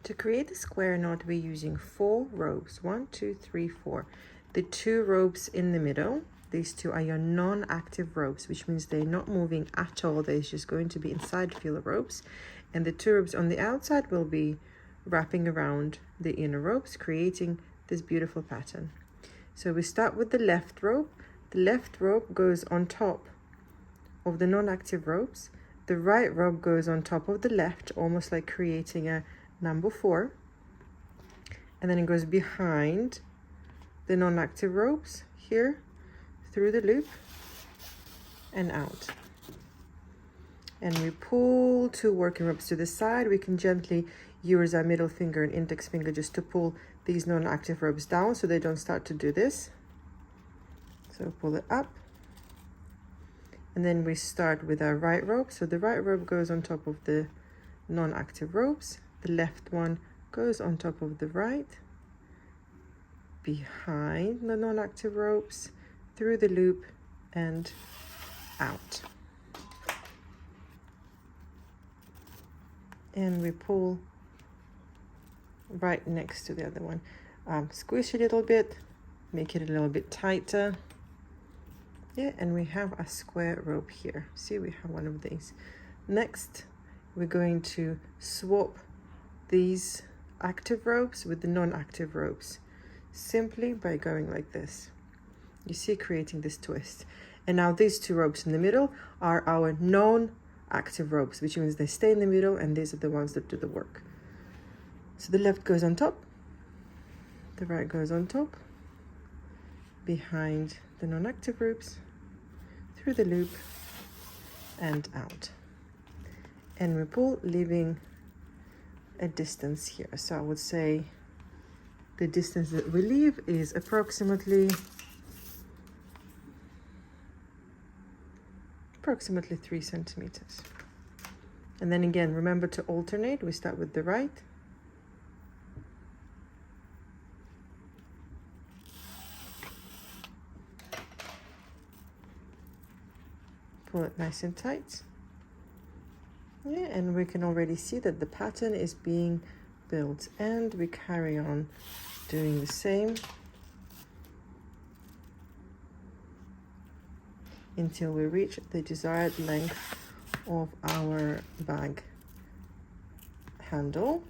To create the square knot, we're using 4 ropes. 1, 2, 3, 4. The 2 ropes in the middle, these 2 are your non-active ropes, which means they're not moving at all. They're just going to be inside filler ropes. And the 2 ropes on the outside will be wrapping around the inner ropes, creating this beautiful pattern. So we start with the left rope. The left rope goes on top of the non-active ropes. The right rope goes on top of the left, almost like creating a number 4. And then it goes behind the non-active ropes here, through the loop and out. And we pull 2 working ropes to the side. We can gently use our middle finger and index finger just to pull these non-active ropes down so they don't start to do this. So pull it up. And then we start with our right rope. So the right rope goes on top of the non-active ropes. The left one goes on top of the right, behind the non-active ropes, through the loop and out. And we pull right next to the other one. Squish it a little bit, make it a little bit tighter. Yeah, and we have a square rope here. See, we have one of these. Next, we're going to swap these active ropes with the non-active ropes, simply by going like this. You see, creating this twist. And now these 2 ropes in the middle are our non-active ropes, which means they stay in the middle, and these are the ones that do the work. So the left goes on top, the right goes on top, behind the non-active ropes, through the loop and out. And we pull, leaving a distance here. So I would say the distance that we leave is approximately 3 centimeters. And then again, remember to alternate. We start with the right, pull it nice and tight. Yeah, and we can already see that the pattern is being built, and we carry on doing the same until we reach the desired length of our bag handle.